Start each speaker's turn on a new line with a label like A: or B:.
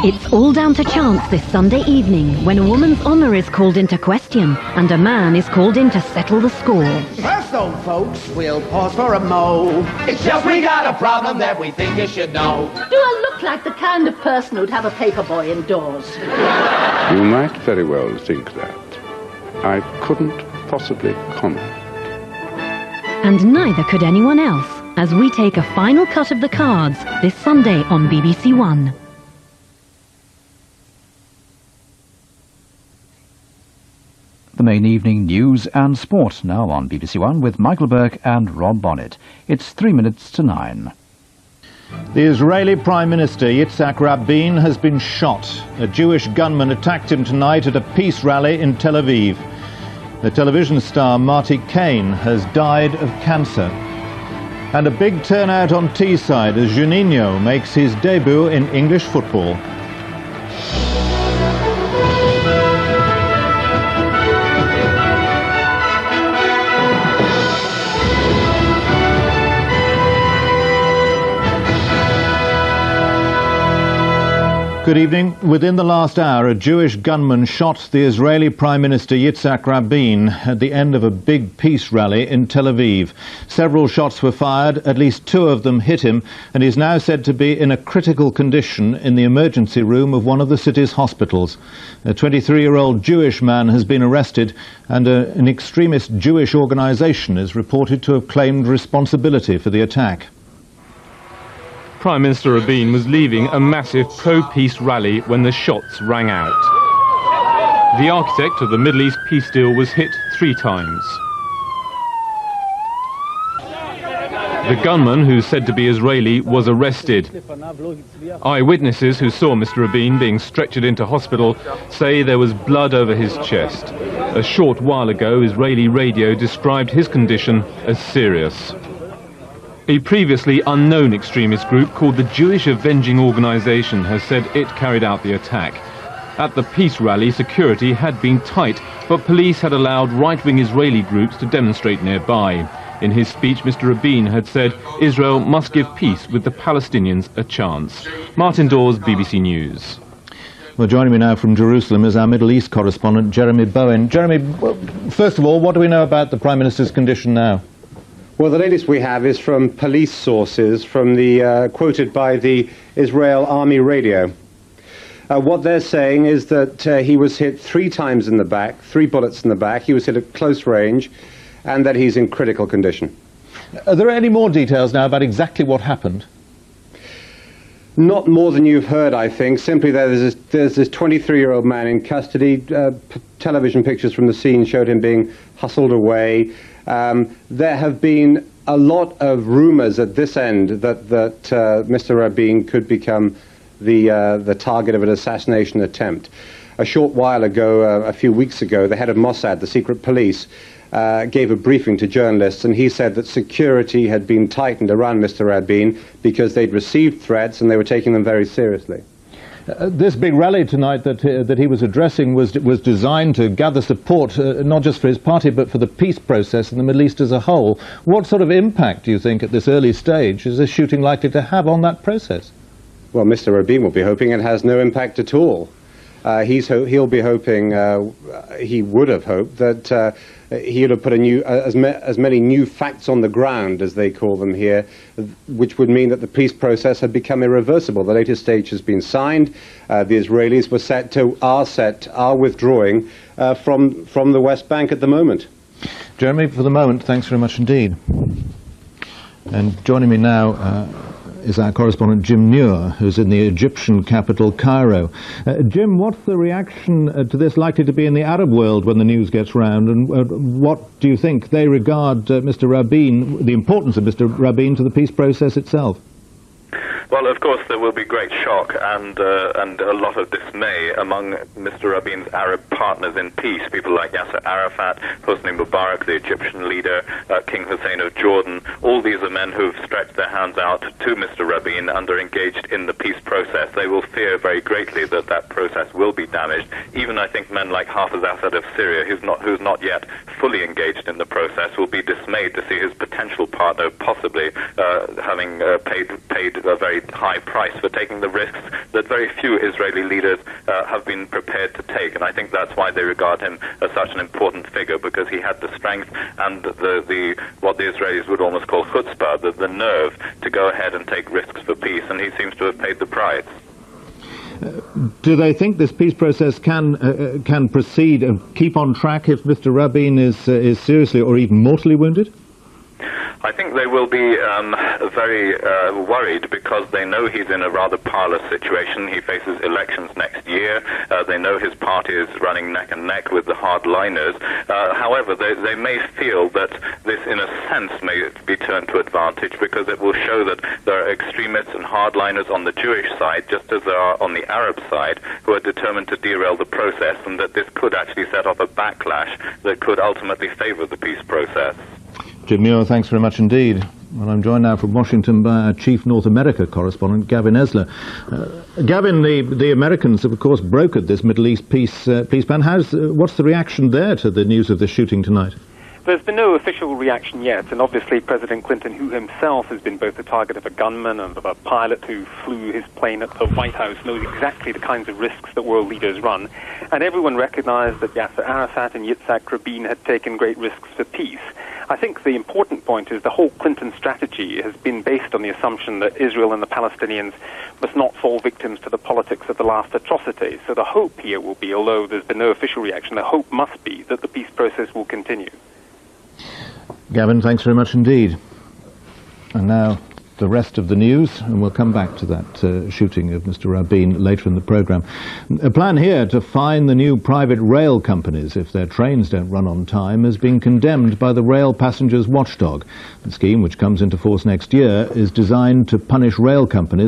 A: It's all down to chance this Sunday evening when a woman's honour is called into question and a man is called in to settle the score.
B: First, old folks, we'll pause for a mo. It's just we got a problem that we think you should know.
C: Do I look like the kind of person who'd have a paper boy indoors?
D: You might very well think that. I couldn't possibly comment.
A: And neither could anyone else, as we take a final cut of the cards this Sunday on BBC One.
E: The main evening news and sport now on BBC One with Michael Burke and Rob Bonnet. It's 3 minutes to 9.
F: The Israeli Prime Minister Yitzhak Rabin has been shot. A Jewish gunman attacked him tonight at a peace rally in Tel Aviv. The television star Marty Caine has died of cancer. And a big turnout on Teesside as Juninho makes his debut in English football. Good evening. Within the last hour, a Jewish gunman shot the Israeli Prime Minister Yitzhak Rabin at the end of a big peace rally in Tel Aviv. Several shots were fired, at least 2 of them hit him, and he's now said to be in a critical condition in the emergency room of one of the city's hospitals. A 23-year-old Jewish man has been arrested, and an extremist Jewish organisation is reported to have claimed responsibility for the attack.
G: Prime Minister Rabin was leaving a massive pro-peace rally when the shots rang out. The architect of the Middle East peace deal was hit 3 times. The gunman, who's said to be Israeli, was arrested. Eyewitnesses who saw Mr. Rabin being stretchered into hospital say there was blood over his chest. A short while ago, Israeli radio described his condition as serious. A previously unknown extremist group called the Jewish Avenging Organization has said it carried out the attack. At the peace rally, security had been tight, but police had allowed right-wing Israeli groups to demonstrate nearby. In his speech, Mr. Rabin had said Israel must give peace with the Palestinians a chance. Martin Dawes, BBC News.
F: Well, joining me now from Jerusalem is our Middle East correspondent, Jeremy Bowen. Jeremy, first of all, what do we know about the Prime Minister's condition now?
H: Well, the latest we have is from police sources, from the quoted by the Israel Army radio. What they're saying is that he was hit 3 times in the back, 3 bullets in the back. He was hit at close range, and that he's in critical condition.
F: Are there any more details now about exactly what happened?
H: Not more than you've heard, I think. Simply there's this 23-year-old man in custody. Television pictures from the scene showed him being hustled away. There have been a lot of rumors at this end that Mr. Rabin could become the target of an assassination attempt. A short while ago, a few weeks ago, the head of Mossad, the secret police, gave a briefing to journalists, and he said that security had been tightened around Mr. Rabin because they'd received threats and they were taking them very seriously.
F: This big rally tonight that he was addressing was designed to gather support, not just for his party, but for the peace process in the Middle East as a whole. What sort of impact, do you think, at this early stage, is this shooting likely to have on that process?
H: Well, Mr. Rabin will be hoping it has no impact at all. He'll be hoping, he would have hoped that he would have put as many new facts on the ground, as they call them here, which would mean that the peace process had become irreversible. The latest stage has been signed. The Israelis are withdrawing from the West Bank at the moment.
F: Jeremy, for the moment, thanks very much indeed. And joining me now is our correspondent Jim Muir, who's in the Egyptian capital, Cairo. Jim, what's the reaction to this likely to be in the Arab world when the news gets round, and what do you think they regard Mr. Rabin, the importance of Mr. Rabin to the peace process itself?
I: Well, of course, there will be great shock and a lot of dismay among Mr. Rabin's Arab partners in peace, people like Yasser Arafat, Hosni Mubarak, the Egyptian leader, King Hussein of Jordan. All these are men who've stretched their hands out to Mr. Rabin and are engaged in the peace process. They will fear very greatly that that process will be damaged. Even, I think, men like Hafez Assad of Syria, who's not yet fully engaged in the process, will be dismayed to see his potential partner possibly having paid a very very high price for taking the risks that very few Israeli leaders have been prepared to take. And I think that's why they regard him as such an important figure, because he had the strength and what the Israelis would almost call chutzpah, the nerve to go ahead and take risks for peace, and he seems to have paid the price.
F: Do they think this peace process can proceed and keep on track if Mr. Rabin is seriously or even mortally wounded?
I: I think they will be very worried, because they know he's in a rather parlous situation. He faces elections next year. They know his party is running neck and neck with the hardliners. However, they may feel that this, in a sense, may be turned to advantage, because it will show that there are extremists and hardliners on the Jewish side, just as there are on the Arab side, who are determined to derail the process, and that this could actually set off a backlash that could ultimately favor the peace process.
F: Jim Muir, thanks very much indeed. Well, I'm joined now from Washington by our chief North America correspondent, Gavin Esler. Gavin, the Americans have, of course, brokered this Middle East peace plan. What's the reaction there to the news of the shooting tonight?
J: There's been no official reaction yet, and obviously President Clinton, who himself has been both the target of a gunman and of a pilot who flew his plane at the White House, knows exactly the kinds of risks that world leaders run. And everyone recognized that Yasser Arafat and Yitzhak Rabin had taken great risks for peace. I think the important point is the whole Clinton strategy has been based on the assumption that Israel and the Palestinians must not fall victims to the politics of the last atrocities. So the hope here will be, although there's been no official reaction, the hope must be that the peace process will continue.
F: Gavin, thanks very much indeed. And now the rest of the news, and we'll come back to that shooting of Mr. Rabin later in the programme. A plan here to fine the new private rail companies if their trains don't run on time has been condemned by the Rail Passengers Watchdog. The scheme, which comes into force next year, is designed to punish rail companies